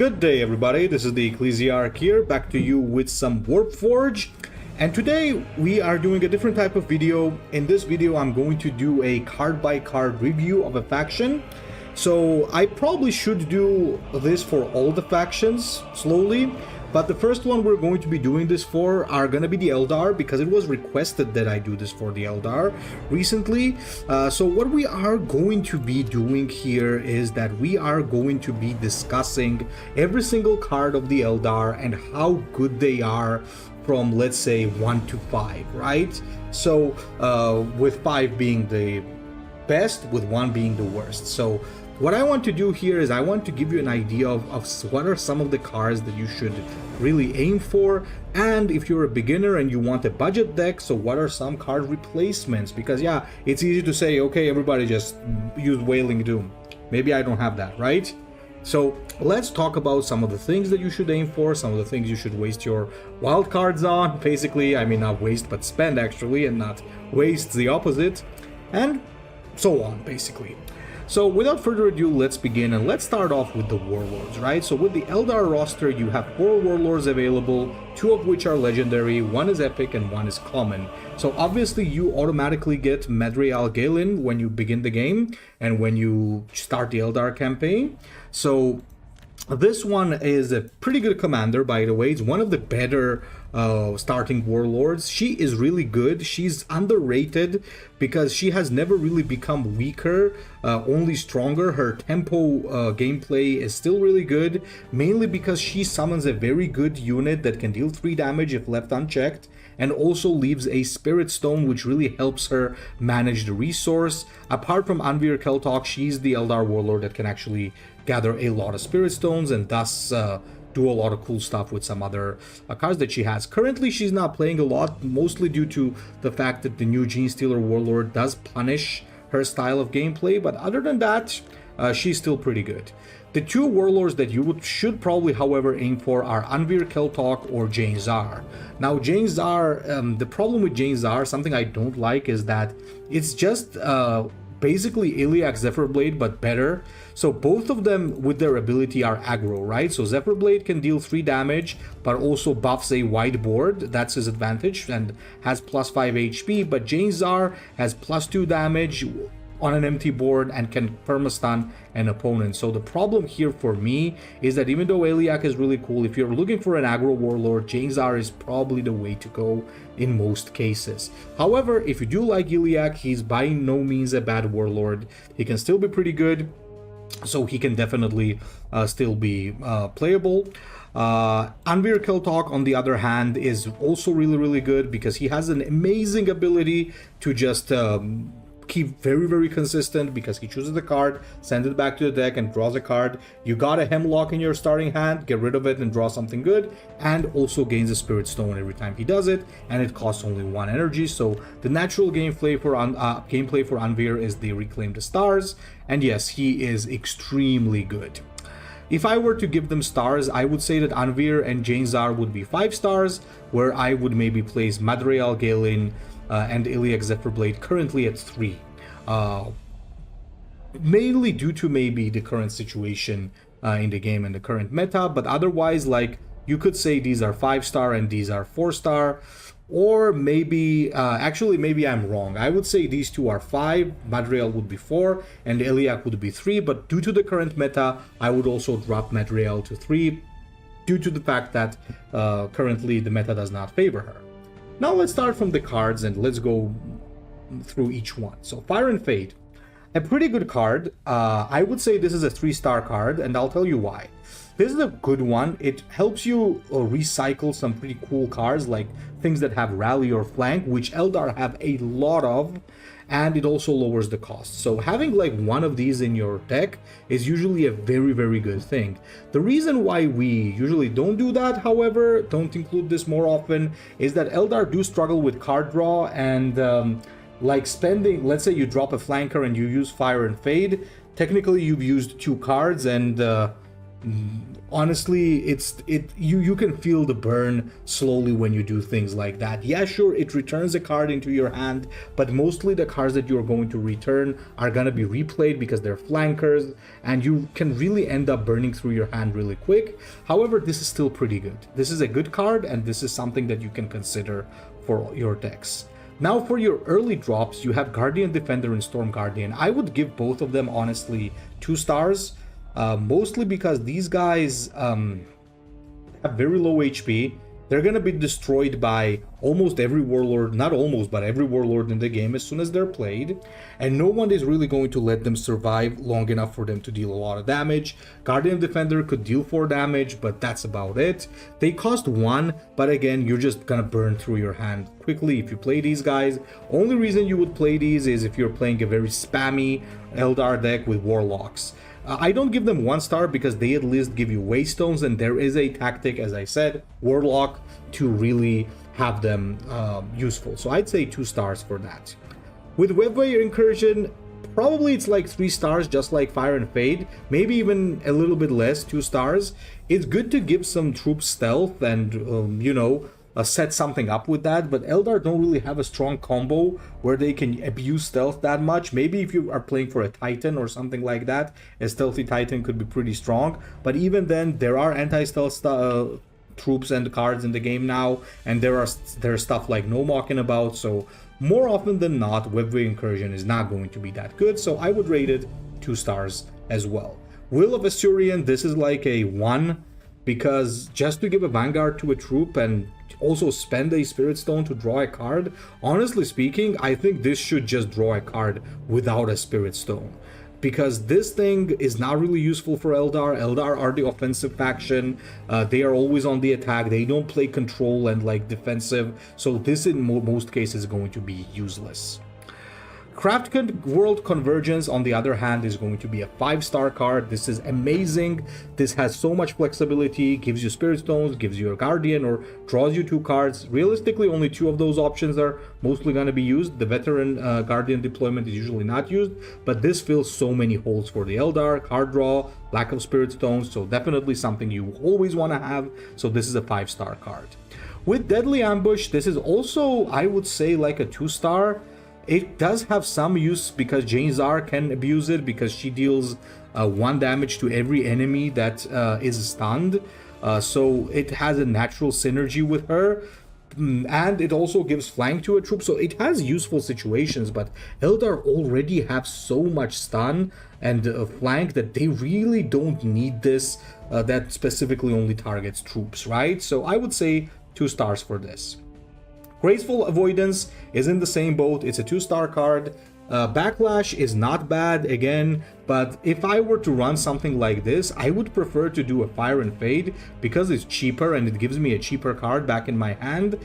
Good day everybody, this is the Ecclesiarch here, back to you with some Warpforge. And today we are doing a different type of video. In this video I'm going to do a card by card review of a faction. So I probably should do this for all the factions slowly. But the first one we're going to be doing this for are going to be the Eldar, because it was requested that I do this for the Eldar recently. So what we are going to be doing here is that we are going to be discussing every single card of the Eldar and how good they are from, let's say, 1 to 5, right? So with 5 being the best, with 1 being the worst. So what I want to do here is I want to give you an idea of what are some of the cards that you should really aim for, and if you're a beginner and you want a budget deck, so what are some card replacements? Because yeah, it's easy to say, okay, everybody just use Wailing Doom. Maybe I don't have that, right? So let's talk about some of the things that you should aim for, some of the things you should waste your wild cards on. Basically, I mean, not waste, but spend actually, and not waste, the opposite, and so on, basically. So without further ado, let's begin, and let's start off with the Warlords, right? So with the Eldar roster, you have 4 Warlords available, 2 of which are legendary, 1 is epic and 1 is common. So obviously you automatically get Madrial Galen when you begin the game and when you start the Eldar campaign. So this one is a pretty good commander, by the way. It's one of the better starting Warlords. She is really good. She's underrated because she has never really become weaker, only stronger. Her tempo gameplay is still really good, mainly because she summons a very good unit that can deal 3 damage if left unchecked, and also leaves a Spirit Stone, which really helps her manage the resource. Apart from Anvir Keltalk, she's the Eldar Warlord that can actually gather a lot of Spirit Stones and thus do a lot of cool stuff with some other cards that she has. Currently, she's not playing a lot, mostly due to the fact that the new Genestealer Warlord does punish her style of gameplay, but other than that, she's still pretty good. The 2 Warlords that you should probably, however, aim for are Anvir Keltalk or Jane Zar. Now, Jane Zar, the problem with Jane Zar, something I don't like, is that it's just basically Iliac Zephyrblade, but better. So both of them with their ability are aggro, right? So Zephyrblade can deal 3 damage, but also buffs a wide board. That's his advantage, and has plus 5 HP. But Jane Zar has plus 2 damage on an empty board and can permastun an opponent. So the problem here for me is that even though Iliac is really cool, if you're looking for an aggro warlord, Jane Zar is probably the way to go in most cases. However, if you do like Iliac, he's by no means a bad warlord. He can still be pretty good, so he can definitely still be playable. Anvir Keltalk, on the other hand, is also really good because he has an amazing ability to just keep very consistent, because he chooses the card, sends it back to the deck and draws a card. You got a Hemlock in your starting hand, get rid of it and draw something good, and also gains a Spirit Stone every time he does it, and it costs only 1 energy. So the natural gameplay for Anvir is the Reclaim the Stars, and yes, he is extremely good. If I were to give them stars, I would say that Anvir and Jane Zar would be 5 stars, where I would maybe place Madrial Galen and Iliac Zephyrblade currently at 3. Mainly due to maybe the current situation in the game and the current meta, but otherwise, like, you could say these are 5-star and these are 4-star, or maybe, actually maybe I'm wrong. I would say these 2 are 5, Madrial would be 4, and Iliac would be 3, but due to the current meta, I would also drop Madrial to 3, due to the fact that currently the meta does not favor her. Now let's start from the cards and let's go through each one. So Fire and Fade, a pretty good card. I would say this is a 3-star card, and I'll tell you why. This is a good one. It helps you recycle some pretty cool cards, like things that have Rally or Flank, which Eldar have a lot of, and it also lowers the cost. So having like one of these in your deck is usually a very good thing. The reason why we usually don't do that, however, don't include this more often, is that Eldar do struggle with card draw, and like spending, let's say you drop a flanker and you use Fire and Fade, technically you've used 2 cards, and Honestly, you can feel the burn slowly when you do things like that. Yeah, sure, it returns a card into your hand, but mostly the cards that you're going to return are gonna be replayed because they're flankers, and you can really end up burning through your hand really quick. However, this is still pretty good. This is a good card, and this is something that you can consider for your decks. Now for your early drops, you have Guardian Defender and Storm Guardian. I would give both of them honestly 2 stars. Mostly because these guys have very low HP. They're gonna be destroyed by almost every warlord, not almost, but every warlord in the game as soon as they're played, and no one is really going to let them survive long enough for them to deal a lot of damage. Guardian Defender could deal 4 damage, but that's about it. They cost 1, but again, you're just gonna burn through your hand quickly if you play these guys. Only reason you would play these is if you're playing a very spammy Eldar deck with Warlocks. I don't give them 1 star because they at least give you Waystones, and there is a tactic, as I said, Warlock, to really have them useful. So I'd say 2 stars for that. With Webway Incursion, probably it's like 3 stars, just like Fire and Fade, maybe even a little bit less, 2 stars. It's good to give some troops stealth and, you know, set something up with that, but Eldar don't really have a strong combo where they can abuse stealth that much. Maybe if you are playing for a Titan or something like that, a stealthy Titan could be pretty strong, but even then there are anti-stealth troops and cards in the game now, and there's stuff like no mocking about, so more often than not Webway Incursion is not going to be that good, so I would rate it 2 stars as well. Will of Asturian, this is like a 1, because just to give a Vanguard to a troop and also spend a Spirit Stone to draw a card, honestly speaking, I think this should just draw a card without a Spirit Stone. Because this thing is not really useful for Eldar. Eldar are the offensive faction. They are always on the attack. They don't play control and like defensive. So this in most cases is going to be useless. Craft World Convergence, on the other hand, is going to be a 5-star card. This is amazing. This has so much flexibility, gives you Spirit Stones, gives you a Guardian, or draws you 2 cards. Realistically, only 2 of those options are mostly going to be used. The Veteran Guardian deployment is usually not used, but this fills so many holes for the Eldar. Card draw, lack of Spirit Stones, so definitely something you always want to have. So this is a 5-star card. With Deadly Ambush, this is also, I would say, like a 2-star. It does have some use because Jane Zar can abuse it because she deals 1 damage to every enemy that is stunned. So it has a natural synergy with her. And it also gives flank to a troop, so it has useful situations, but Eldar already have so much stun and flank that they really don't need this that specifically only targets troops, right? So I would say 2 stars for this. Graceful Avoidance is in the same boat. It's a 2-star card. Backlash is not bad again, but if I were to run something like this, I would prefer to do a Fire and Fade because it's cheaper and it gives me a cheaper card back in my hand.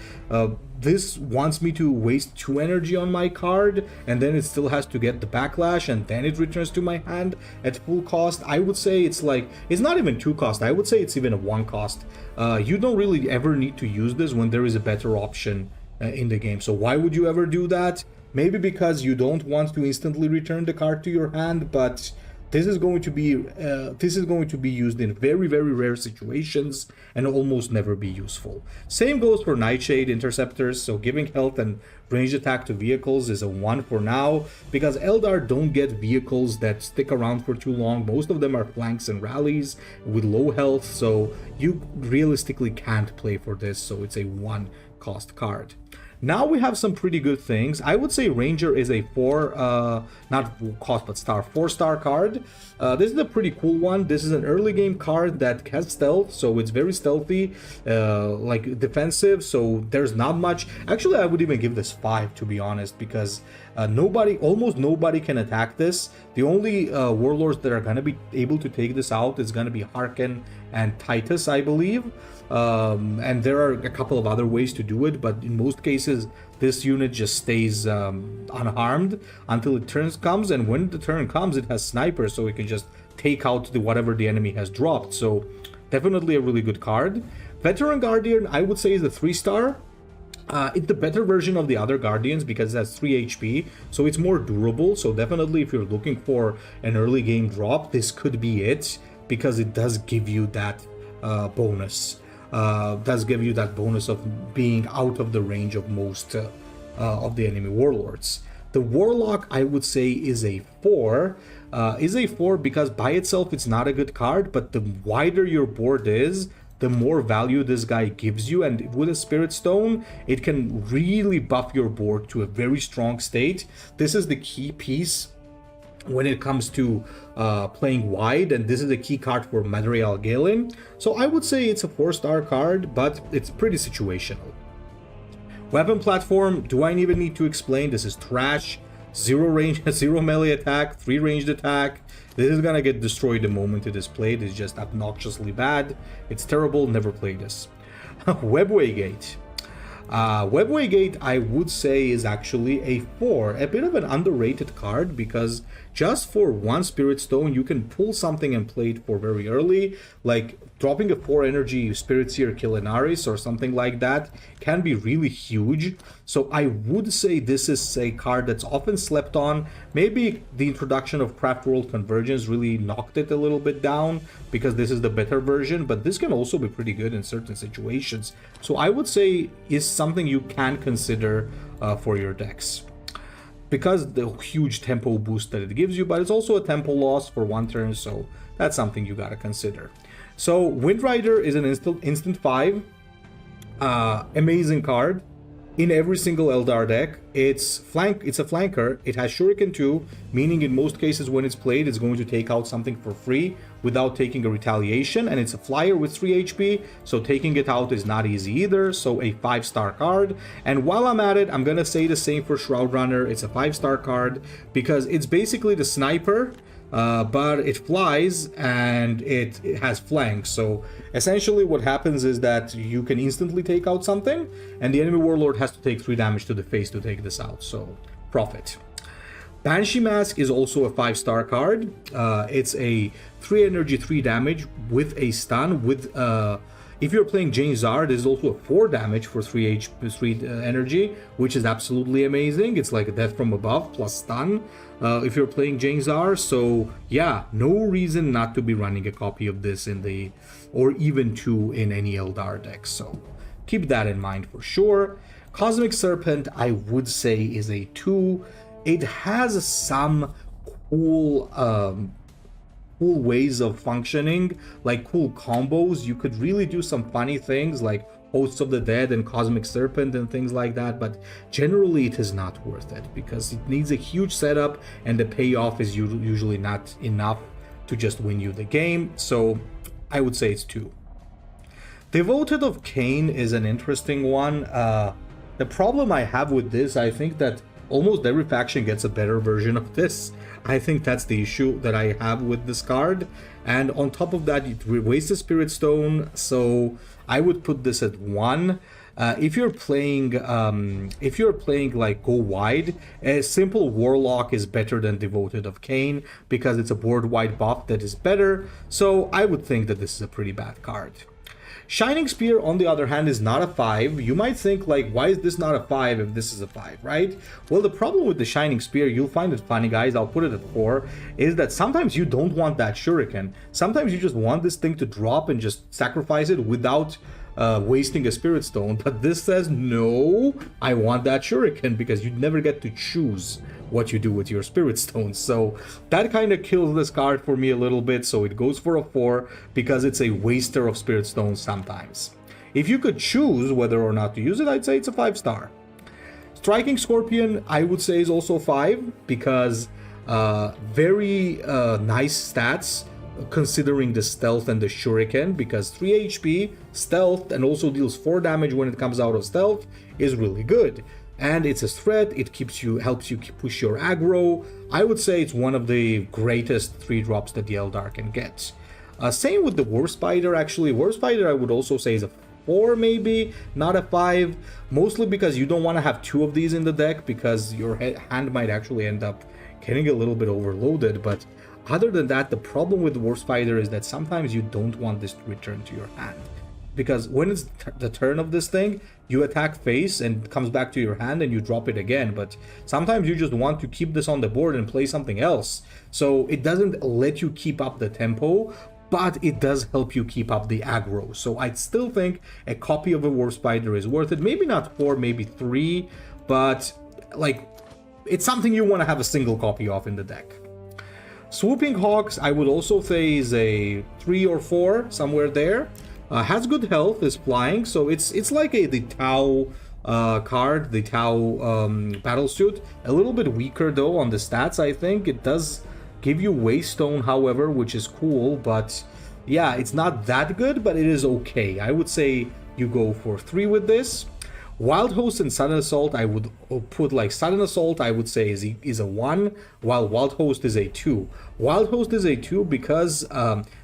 This wants me to waste 2 energy on my card, and then it still has to get the Backlash, and then it returns to my hand at full cost. I would say it's like, it's not even 2 cost, I would say it's even a 1 cost. You don't really ever need to use this when there is a better option in the game. So why would you ever do that? Maybe because you don't want to instantly return the card to your hand, but this is going to be used in very, very rare situations and almost never be useful. Same goes for Nightshade Interceptors, so giving health and ranged attack to vehicles is a 1 for now, because Eldar don't get vehicles that stick around for too long. Most of them are flanks and rallies with low health, so you realistically can't play for this, so it's a 1 cost card. Now we have some pretty good things. I would say Ranger is a 4, not cost but star, 4-star card. This is a pretty cool one. This is an early game card that has stealth, so it's very stealthy, like defensive, so there's not much. Actually, I would even give this 5, to be honest, because almost nobody can attack this. The only warlords that are going to be able to take this out is going to be Harken and Titus, I believe. And there are a couple of other ways to do it, but in most cases this unit just stays unharmed until the turn comes, and when the turn comes it has Sniper, so it can just take out whatever the enemy has dropped. So definitely a really good card. Veteran Guardian, I would say, is a 3-star. It's the better version of the other Guardians because it has 3 HP, so it's more durable. So definitely if you're looking for an early game drop, this could be it. because it does give you that bonus. Does give you that bonus of being out of the range of most of the enemy warlords. The Warlock, I would say, is a 4. Because by itself it's not a good card, but the wider your board is, the more value this guy gives you, and with a Spirit Stone, it can really buff your board to a very strong state. This is the key piece when it comes to playing wide, and this is a key card for Madrial Galen. So I would say it's a 4-star card, but it's pretty situational. Weapon platform, do I even need to explain? This is trash. 0 range, 0 melee attack, 3 ranged attack. This is gonna get destroyed the moment it is played. It's just obnoxiously bad. It's terrible, never play this. Webway Gate. Webway Gate, I would say, is actually a 4. A bit of an underrated card, because just for 1 Spirit Stone, you can pull something and play it for very early. Like dropping a 4 energy Spirit Seer Killenaris or something like that can be really huge. So I would say this is a card that's often slept on. Maybe the introduction of Craft World Convergence really knocked it a little bit down, because this is the better version, but this can also be pretty good in certain situations. So I would say is something you can consider for your decks, because the huge tempo boost that it gives you, but it's also a tempo loss for 1 turn, so that's something you gotta consider. So Windrider is an instant 5, amazing card in every single Eldar deck. It's a flanker. It has Shuriken 2, meaning in most cases when it's played, it's going to take out something for free without taking a retaliation, and it's a flyer with 3 HP, so taking it out is not easy either. So a 5-star card. And while I'm at it, I'm gonna say the same for Shroud Runner. It's a 5-star card because it's basically the sniper, but it flies and it has flanks. So essentially what happens is that you can instantly take out something, and the enemy warlord has to take 3 damage to the face to take this out. So profit. Banshee Mask is also a 5-star card. It's a 3 energy, 3 damage with a stun. With if you're playing Jane Zar, there's also a 4 damage for 3 energy, which is absolutely amazing. It's like a death from above plus stun if you're playing Jane Zar. So yeah, no reason not to be running a copy of this in the, or even 2 in any Eldar deck. So keep that in mind for sure. Cosmic Serpent, I would say, is a 2. It has some cool cool ways of functioning, like cool combos. You could really do some funny things like Hosts of the Dead and Cosmic Serpent and things like that, but generally it is not worth it because it needs a huge setup and the payoff is usually not enough to just win you the game. So I would say it's 2. Devoted of Cain is an interesting one. The problem I have with this, I think that almost every faction gets a better version of this. I think that's the issue that I have with this card. And on top of that, it wastes the Spirit Stone, so I would put this at 1. If you're playing like go wide, a simple Warlock is better than Devoted of Cain because it's a board wide buff that is better. So I would think that this is a pretty bad card. Shining Spear, on the other hand, is not a 5. You might think, like, why is this not a 5 if this is a 5, right? Well, the problem with the Shining Spear, you'll find it funny, guys, I'll put it at 4, is that sometimes you don't want that Shuriken. Sometimes you just want this thing to drop and just sacrifice it without wasting a Spirit Stone. But this says, no, I want that Shuriken, because you never get to choose what you do with your Spirit Stones. So that kind of kills this card for me a little bit, so it goes for a 4 because it's a waster of Spirit Stones sometimes. If you could choose whether or not to use it, I'd say it's a 5-star. Striking Scorpion, I would say, is also 5 because very nice stats considering the stealth and the Shuriken, because 3 HP, stealth, and also deals 4 damage when it comes out of stealth is really good. And it's a threat, it helps you push your aggro. I would say it's one of the greatest 3-drops that the Eldar can get. Same with the War Spider, actually. War Spider I would also say is a 4 maybe, not a 5. Mostly because you don't want to have 2 of these in the deck, because your hand might actually end up getting a little bit overloaded. But other than that, the problem with the War Spider is that sometimes you don't want this to return to your hand. Because when it's the turn of this thing, you attack face and it comes back to your hand and you drop it again. But sometimes you just want to keep this on the board and play something else. So it doesn't let you keep up the tempo but it does help you keep up the aggro. So I'd still think a copy of a Warp Spider is worth it. Maybe not 4, maybe 3, but like it's something you want to have a single copy of in the deck. Swooping Hawks, I would also say is a 3 or 4, somewhere there. Has good health, is flying, so it's like the Tau card, the Tau Battlesuit. A little bit weaker though on the stats, I think. It does give you Waystone, however, which is cool, but yeah, it's not that good, but it is okay. I would say you go for 3 with this. Wild Host and Sudden Assault, I would put like Sudden Assault, I would say is a 1, while Wild Host is a 2. Wild Host is a 2 because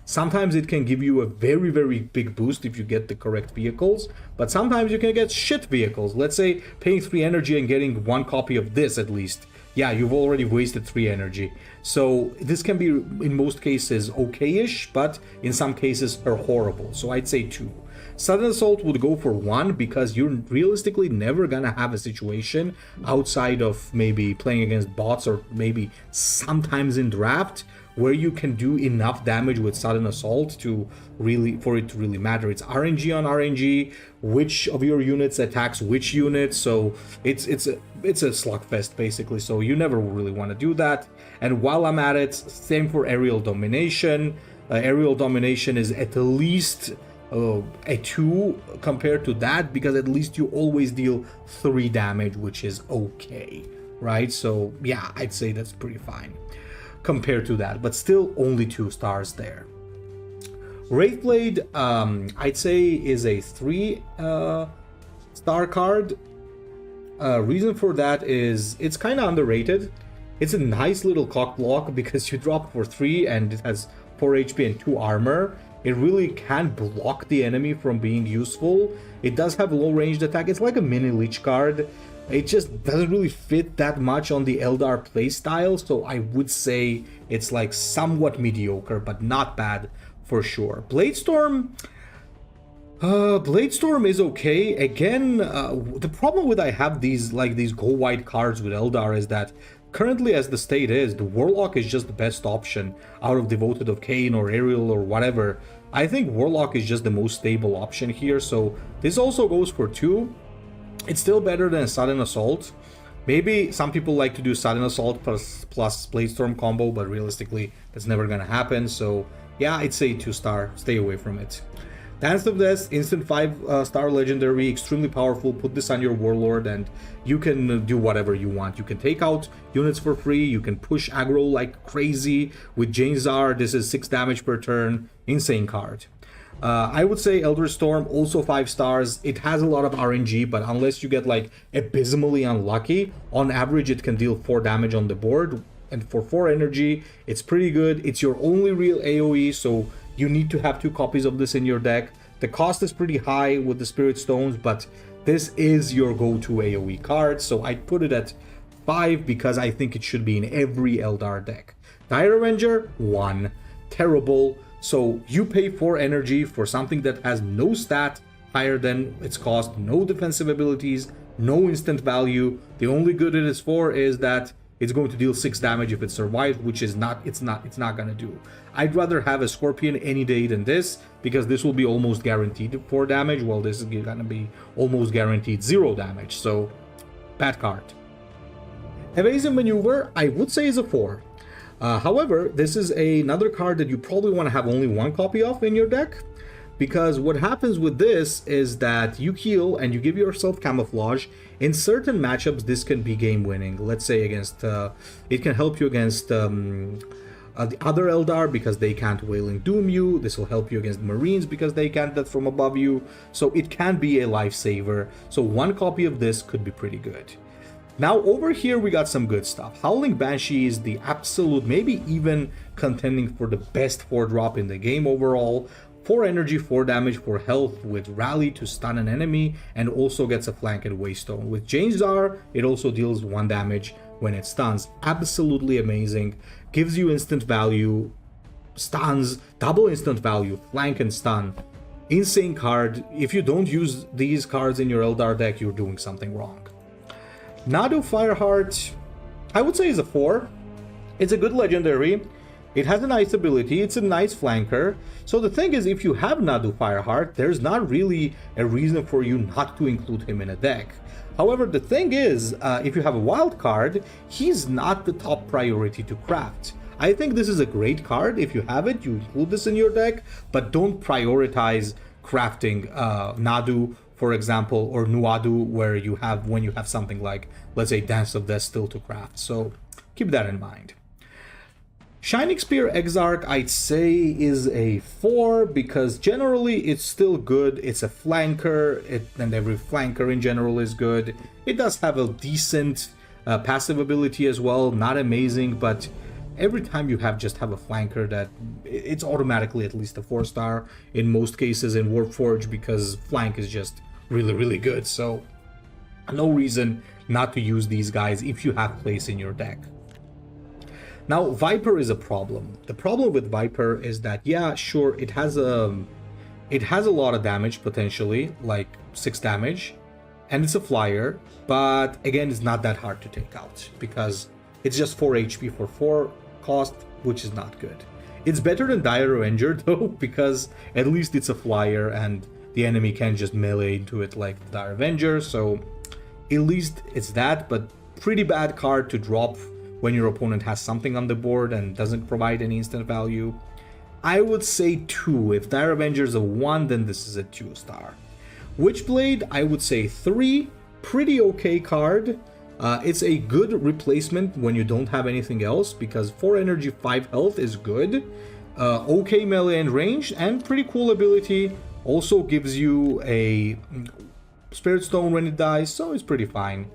sometimes it can give you a very, very big boost if you get the correct vehicles, but sometimes you can get shit vehicles. Let's say paying 3 energy and getting 1 copy of this at least. Yeah, you've already wasted 3 energy. So this can be, in most cases, okay-ish, but in some cases are horrible. So I'd say 2. Sudden Assault would go for 1 because you're realistically never gonna have a situation outside of maybe playing against bots or maybe sometimes in draft where you can do enough damage with Sudden Assault to really, for it to really matter. It's RNG on RNG, which of your units attacks which unit, so it's a slugfest basically, so you never really want to do that. And while I'm at it, same for Aerial Domination. Aerial Domination is at least a 2 compared to that, because at least you always deal 3 damage, which is okay, right? So yeah, I'd say that's pretty fine compared to that, but still only 2 stars there. Wraithblade, I'd say is a 3 star card. Reason for that is it's kind of underrated. It's a nice little cock block because you drop for 3 and it has 4 HP and 2 armor. It really can block the enemy from being useful. It does have low ranged attack. It's like a mini leech card. It just doesn't really fit that much on the Eldar playstyle, so I would say it's like somewhat mediocre, but not bad for sure. Bladestorm is okay. Again, the problem with I have these go wide cards with Eldar is that currently, as the state is, the Warlock is just the best option out of Devoted of Cain or Aerial or whatever. I think Warlock is just the most stable option here, so this also goes for 2. It's still better than Sudden Assault. Maybe some people like to do Sudden Assault plus Bladestorm combo, but realistically, that's never gonna happen. So yeah, I'd say 2 star, stay away from it. Dance of Death, instant 5 star legendary, extremely powerful. Put this on your Warlord and you can do whatever you want. You can take out units for free, you can push aggro like crazy. With Janezar, this is 6 damage per turn, insane card. I would say Elder Storm, also 5 stars. It has a lot of RNG, but unless you get like abysmally unlucky, on average it can deal 4 damage on the board. And for 4 energy, it's pretty good. It's your only real AoE, so you need to have 2 copies of this in your deck. The cost is pretty high with the Spirit Stones, but this is your go-to AoE card, so I'd put it at 5 because I think it should be in every Eldar deck. Dire Avenger, 1. Terrible. So you pay 4 energy for something that has no stat higher than its cost, no defensive abilities, no instant value. The only good it is for is that it's going to deal 6 damage if it survives, which is not, it's not gonna do. I'd rather have a Scorpion any day than this, because this will be almost guaranteed 4 damage, while this is gonna be almost guaranteed 0 damage, so bad card. Evasive Maneuver, I would say is a 4. However, this is another card that you probably want to have only 1 copy of in your deck, because what happens with this is that you heal and you give yourself Camouflage. In certain matchups, this can be game winning. Let's say against, it can help you against the other Eldar because they can't Wailing Doom you. This will help you against Marines because they can't that from above you. So it can be a lifesaver. So 1 copy of this could be pretty good. Now over here we got some good stuff. Howling Banshee is the absolute, maybe even contending for the best 4-drop in the game overall. 4 energy, 4 damage, 4 health with Rally to stun an enemy, and also gets a flank and Waystone. With Janezar, it also deals 1 damage when it stuns. Absolutely amazing. Gives you instant value, stuns, double instant value, flank and stun. Insane card. If you don't use these cards in your Eldar deck, you're doing something wrong. Nadu Fireheart, I would say is a 4. It's a good legendary. It has a nice ability, it's a nice flanker. So the thing is, if you have Nadu Fireheart, there's not really a reason for you not to include him in a deck. However, the thing is, if you have a wild card, he's not the top priority to craft. I think this is a great card. If you have it, you include this in your deck, but don't prioritize crafting Nadu, for example, or Nuadu, where you have when you have something like, let's say, Dance of Death still to craft. So keep that in mind. Shining Spear Exarch, I'd say, is a 4 because generally it's still good. It's a flanker, and every flanker in general is good. It does have a decent passive ability as well, not amazing, but every time you just have a flanker, that it's automatically at least a 4-star in most cases in Warpforge, because flank is just really, really good. So no reason not to use these guys if you have place in your deck. Now, Viper is a problem. The problem with Viper is that, yeah, sure, it has a lot of damage potentially, like 6 damage, and it's a flyer, but again, it's not that hard to take out because it's just 4 HP for 4 cost, which is not good. It's better than Dire Avenger though, because at least it's a flyer and the enemy can just melee into it like Dire Avenger, so at least it's that, but pretty bad card to drop when your opponent has something on the board and doesn't provide any instant value. I would say 2. If Dire Avenger is a 1, then this is a 2-star. Witchblade, I would say 3. Pretty okay card. It's a good replacement when you don't have anything else, because 4 energy, 5 health is good. Okay melee and range, and pretty cool ability. Also gives you a Spirit Stone when it dies, so it's pretty fine.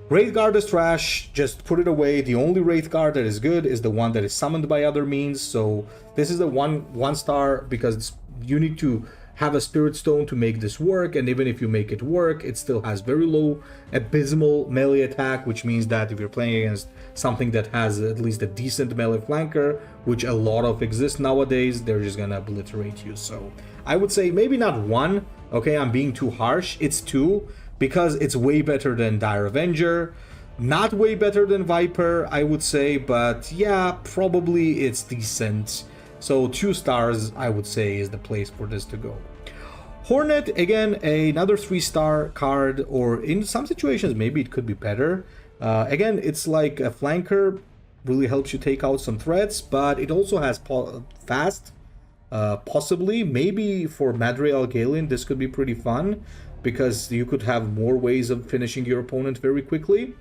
Wraith Guard is trash, just put it away. The only Wraith Guard that is good is the one that is summoned by other means, so this is a 1-star because you need to have a Spirit Stone to make this work, and even if you make it work, it still has very low abysmal melee attack, which means that if you're playing against something that has at least a decent melee flanker, which a lot of exist nowadays, they're just gonna obliterate you. So I would say maybe not 1, okay, I'm being too harsh, it's 2, because it's way better than Dire Avenger, not way better than Viper, I would say, but yeah, probably it's decent. So 2 stars, I would say, is the place for this to go. Hornet, again, another 3-star card, or in some situations, maybe it could be better. Again, it's like a flanker, really helps you take out some threats, but it also has fast, possibly. Maybe for Madriel Galen, this could be pretty fun, because you could have more ways of finishing your opponent very quickly,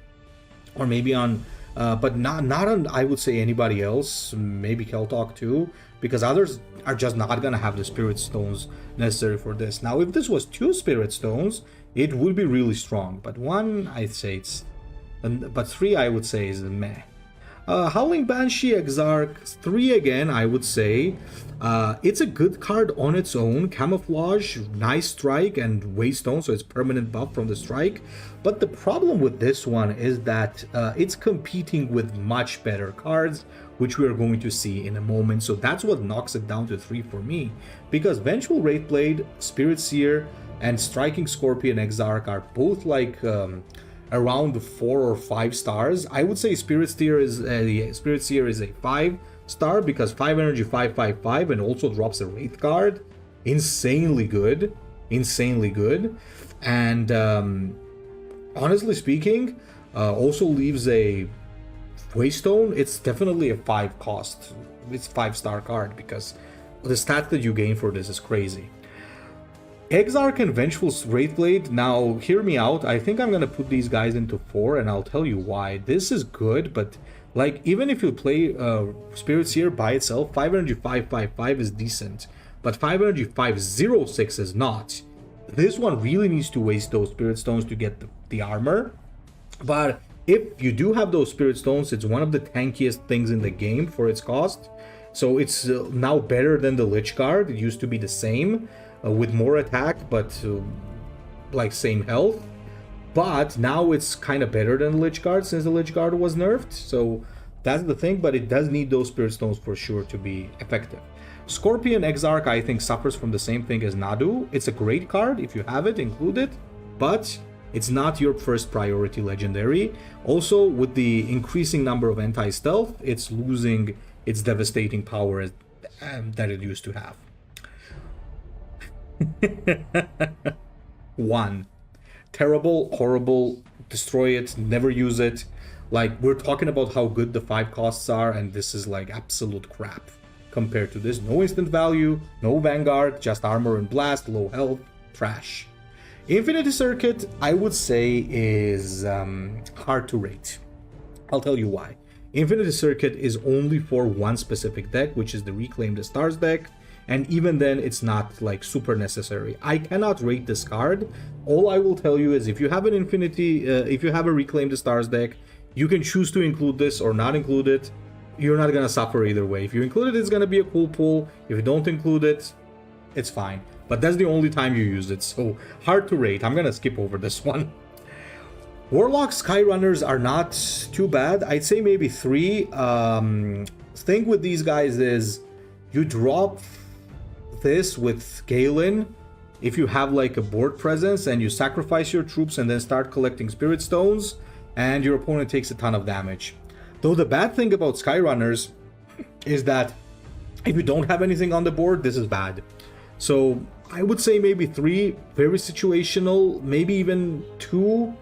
or maybe on, but not on, I would say, anybody else, maybe Keltalk too, because others are just not gonna have the Spirit Stones necessary for this. Now, if this was 2 Spirit Stones, it would be really strong, but 1, I'd say it's, but 3, I would say, is a meh. Howling Banshee Exarch 3 again, I would say. It's a good card on its own. Camouflage, nice strike, and Waystone, so it's permanent buff from the strike. But the problem with this one is that it's competing with much better cards, which we are going to see in a moment. So that's what knocks it down to 3 for me. Because Vengeful Wraithblade, Spirit Seer, and Striking Scorpion Exarch are both like around 4 or 5 stars. I would say Spirit Seer is a 5-star because 5 energy, 5/5/5, and also drops a Wraith Guard. Insanely good, and honestly speaking, also leaves a Waystone. It's definitely a 5 cost. It's 5-star card because the stats that you gain for this is crazy. Exarch and Vengeful Wraithblade, now hear me out. I think I'm gonna put these guys into 4, and I'll tell you why. This is good, but like, even if you play Spirit Seer by itself, 5 energy 5/5/5 is decent, but 5 energy 5/06 is not. This one really needs to waste those Spirit Stones to get the armor, but if you do have those Spirit Stones, it's one of the tankiest things in the game for its cost. So it's now better than the Lich Guard. It used to be the same, with more attack, but like same health. But now it's kind of better than the Lich Guard since the Lich Guard was nerfed. So that's the thing, but it does need those Spirit Stones for sure to be effective. Scorpion Exarch, I think, suffers from the same thing as Nadu. It's a great card. If you have it, include it. But it's not your first priority legendary. Also, with the increasing number of anti-stealth, it's losing its devastating power that it used to have. 1. Terrible, horrible, destroy it, never use it. Like, we're talking about how good the 5 costs are, and this is like absolute crap compared to this. No instant value, no vanguard, just armor and blast, low health, trash. Infinity Circuit, I would say, is hard to rate. I'll tell you why. Infinity Circuit is only for one specific deck, which is the Reclaim the Stars deck, and even then it's not like super necessary. I cannot rate this card. All I will tell you is if you have an if you have a Reclaim the Stars deck, you can choose to include this or not include it. You're not gonna suffer either way. If you include it, it's gonna be a cool pull. If you don't include it, it's fine. But that's the only time you use it, so hard to rate. I'm gonna skip over this one. Warlock Skyrunners are not too bad. I'd say maybe 3. Thing with these guys is you drop this with Galen if you have like a board presence and you sacrifice your troops and then start collecting Spirit Stones, and your opponent takes a ton of damage. Though the bad thing about Skyrunners is that if you don't have anything on the board, this is bad. So I would say maybe 3, very situational, maybe even 2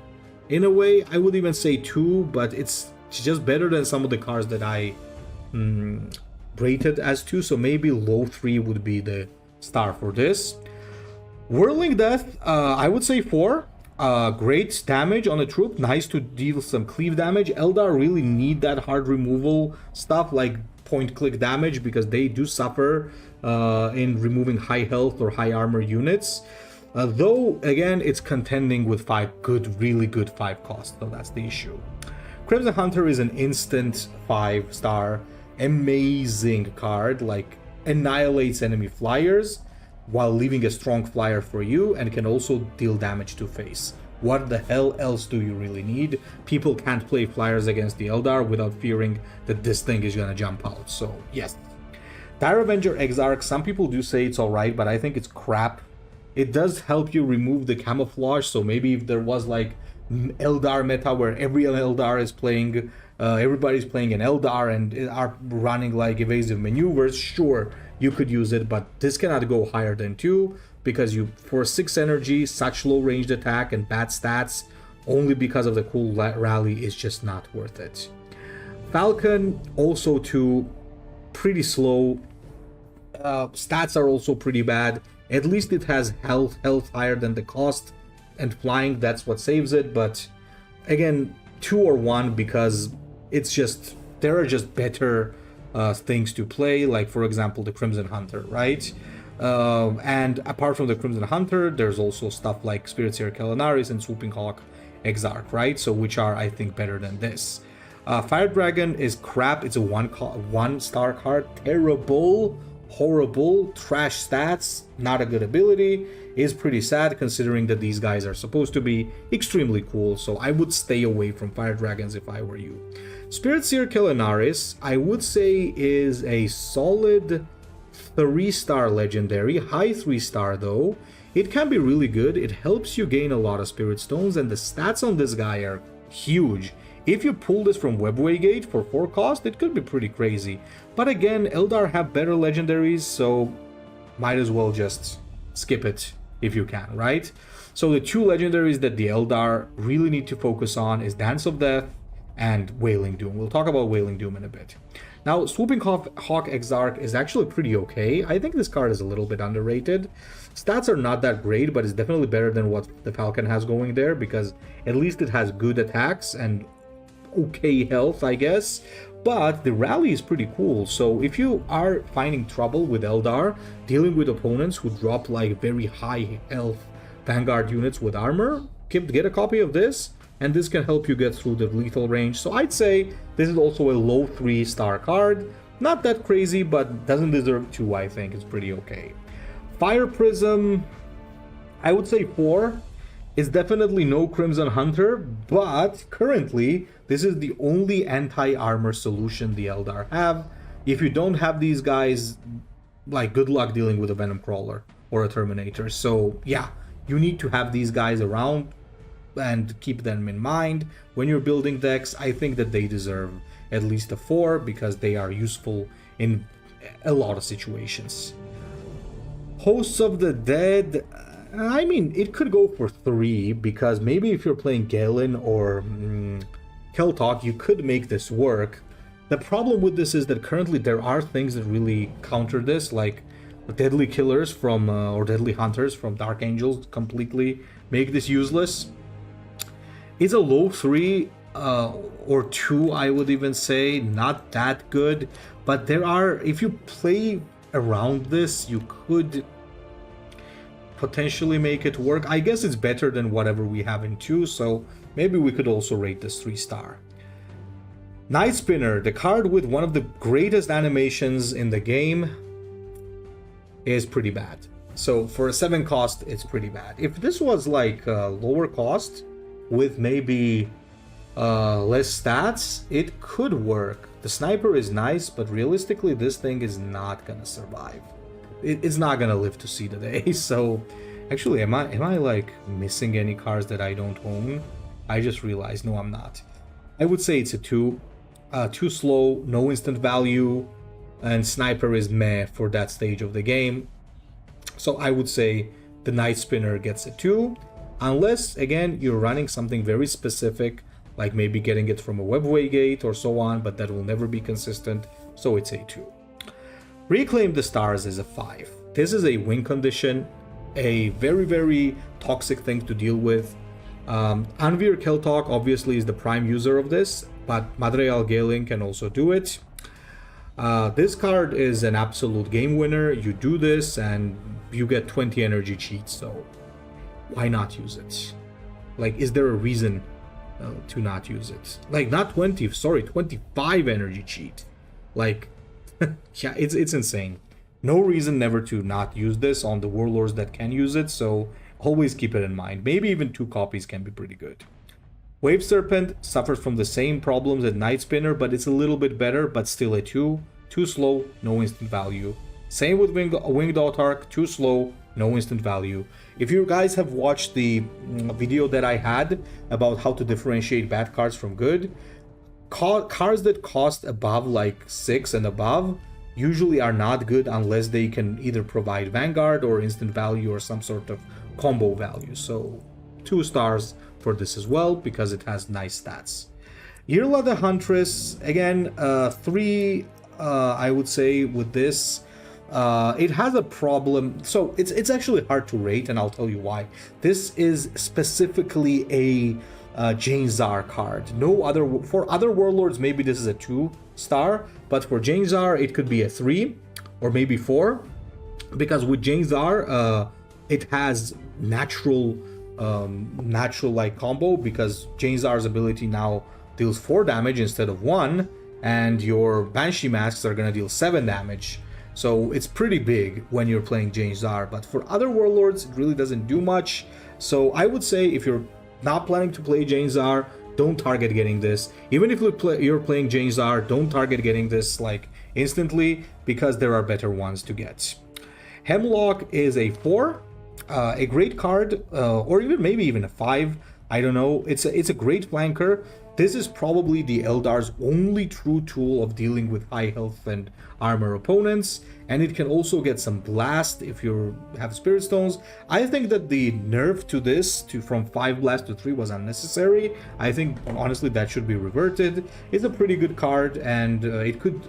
in a way. I would even say 2, but it's just better than some of the cards that I rated as 2, so maybe low 3 would be the star for this. Whirling Death, I would say 4. Great damage on a troop, nice to deal some cleave damage. Eldar really need that hard removal stuff like point click damage because they do suffer in removing high health or high armor units. Though again, it's contending with 5 good, really good 5 costs, so that's the issue. Crimson Hunter is an instant 5-star, amazing card, like annihilates enemy flyers while leaving a strong flyer for you, and can also deal damage to face. What the hell else do you really need? People can't play flyers against the Eldar without fearing that this thing is gonna jump out, so yes. Dire Avenger Exarch, some people do say it's alright, but I think it's crap. It does help you remove the camouflage, so maybe if there was like Eldar meta where every Eldar is playing, everybody's playing an Eldar and are running like evasive maneuvers, sure, you could use it, but this cannot go higher than 2 because you, for 6 energy, such low ranged attack and bad stats, only because of the cool rally, is just not worth it. Falcon, also 2, pretty slow. Stats are also pretty bad. At least it has health higher than the cost, and flying, that's what saves it. But again, 2 or 1 because it's just, there are just better things to play, like for example the Crimson Hunter, right? And apart from the Crimson Hunter, there's also stuff like Spirit Seer Kelanaris and Swooping Hawk Exarch, right? So which are, I think, better than this. Fire Dragon is crap. It's a 1-star card. Terrible, horrible, trash stats, not a good ability. Is pretty sad considering that these guys are supposed to be extremely cool, so I would stay away from Fire Dragons if I were you. Spirit Seer Kelanaris, I would say, is a solid 3-star legendary, high 3-star though. It can be really good, it helps you gain a lot of Spirit Stones, and the stats on this guy are huge. If you pull this from Webway Gate for 4 cost, it could be pretty crazy. But again, Eldar have better legendaries, so might as well just skip it if you can, right? So the 2 legendaries that the Eldar really need to focus on is Dance of Death and Wailing Doom. We'll talk about Wailing Doom in a bit. Now, Swooping Hawk Exarch is actually pretty okay. I think this card is a little bit underrated. Stats are not that great, but it's definitely better than what the Falcon has going there, because at least it has good attacks and okay health, I guess. But the rally is pretty cool, so if you are finding trouble with Eldar, dealing with opponents who drop like very high health Vanguard units with armor, get a copy of this, and this can help you get through the lethal range. So I'd say this is also a low 3-star card. Not that crazy, but doesn't deserve 2, I think. It's pretty okay. Fire Prism, I would say 4. It's definitely no Crimson Hunter, but currently this is the only anti-armor solution the Eldar have. If you don't have these guys, like, good luck dealing with a Venom Crawler or a Terminator. So yeah, you need to have these guys around. and keep them in mind when you're building decks. I think that they deserve at least a 4 because they are useful in a lot of situations. Hosts of the Dead, I mean, it could go for 3 because maybe if you're playing Galen or Keltalk, you could make this work. The problem with this is that currently there are things that really counter this, like Deadly Killers from or Deadly Hunters from Dark Angels completely make this useless. It's a low 3 or 2, I would even say, not that good. But there are, if you play around this, you could potentially make it work. I guess it's better than whatever we have in 2, so maybe we could also rate this 3-star. Night Spinner, the card with one of the greatest animations in the game, is pretty bad. So for a 7 cost, it's pretty bad. If this was like lower cost with maybe less stats, it could work. The sniper is nice, but realistically this thing is not gonna survive. It's not gonna live to see the day. So actually, am I like missing any cards that I don't own? I just realized, no, I'm not. I would say it's a 2. Too slow, no instant value, and sniper is meh for that stage of the game. So I would say the Night Spinner gets a 2, unless again you're running something very specific, like maybe getting it from a webway gate or so on, but that will never be consistent, so it's a 2. Reclaim the Stars is a 5. This is a win condition, a very, very toxic thing to deal with. Anvir Keltalk obviously is the prime user of this, but Madreal Galen can also do it. This card is an absolute game winner. You do this and you get 20 energy cheats, so why not use it? Like, is there a reason to not use it? Like, not 20, sorry, 25 energy cheat. Like, yeah, it's insane. No reason never to not use this on the warlords that can use it, so always keep it in mind. Maybe even 2 copies can be pretty good. Wave Serpent suffers from the same problems as Night Spinner, but it's a little bit better, but still a 2. Too slow, no instant value. Same with Winged Autarch, too slow, no instant value. If you guys have watched the video that I had about how to differentiate bad cards from good, cards that cost above like 6 and above usually are not good unless they can either provide Vanguard or instant value or some sort of combo value. So 2 stars for this as well because it has nice stats. Yirla the Huntress, again, 3, I would say with this. It has a problem, so it's actually hard to rate, and I'll tell you why. This is specifically a Jane Czar card. No other, for other warlords maybe this is a 2-star, but for Jane Czar it could be a 3 or maybe 4, because with Jane Czar it has natural like combo, because Jane Czar's ability now deals 4 damage instead of 1, and your Banshee Masks are gonna deal 7 damage. So it's pretty big when you're playing Jane Czar, but for other warlords it really doesn't do much. So I would say if you're not planning to play Jane Czar, don't target getting this. Even if you're playing Jane Czar, don't target getting this like instantly, because there are better ones to get. Hemlock is a 4, a great card, or maybe even a 5. I don't know. It's a great flanker. This is probably the Eldar's only true tool of dealing with high health and armor opponents, and it can also get some blast if you have Spirit Stones. I think that the nerf to this, from 5 blast to 3, was unnecessary. I think honestly that should be reverted. It's a pretty good card, and it could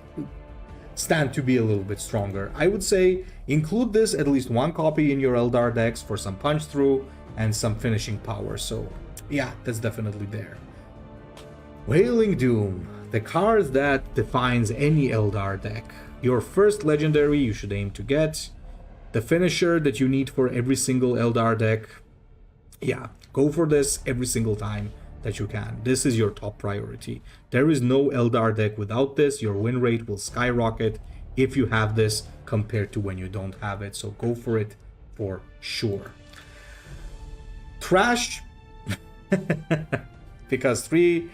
stand to be a little bit stronger. I would say include this at least 1 copy in your Eldar decks for some punch through and some finishing power. So yeah, that's definitely there. Wailing Doom, the card that defines any Eldar deck. Your first legendary you should aim to get. The finisher that you need for every single Eldar deck. Yeah, go for this every single time that you can. This is your top priority. There is no Eldar deck without this. Your win rate will skyrocket if you have this compared to when you don't have it. So go for it for sure. Trash, because 3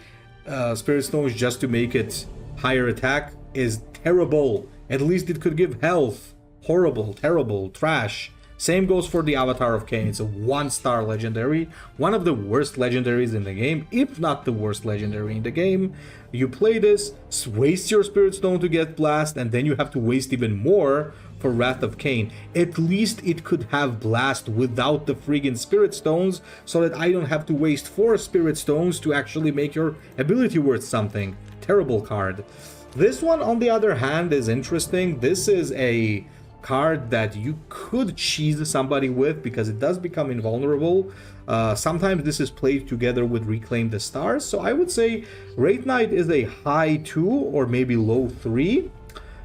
Spirit Stones just to make it higher attack is terrible. At least it could give health. Horrible, terrible, trash. Same goes for the Avatar of Cain. It's a 1-star legendary, one of the worst legendaries in the game, if not the worst legendary in the game. You play this, waste your Spirit Stone to get Blast, and then you have to waste even more for Wrath of Cain. At least it could have Blast without the friggin' Spirit Stones, so that I don't have to waste 4 Spirit Stones to actually make your ability worth something. Terrible card. This one, on the other hand, is interesting. This is a card that you could cheese somebody with because it does become invulnerable. Sometimes this is played together with Reclaim the Stars, so I would say Wraith Knight is a high 2 or maybe low 3.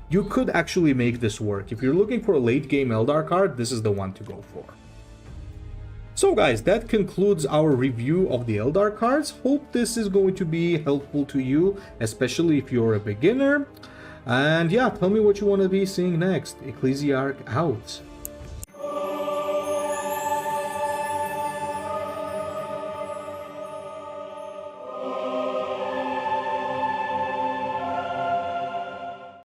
You could actually make this work. If you're looking for a late game Eldar card, this is the one to go for. So guys, that concludes our review of the Eldar cards. Hope this is going to be helpful to you, especially if you're a beginner. And yeah, tell me what you want to be seeing next. Ecclesiarch out.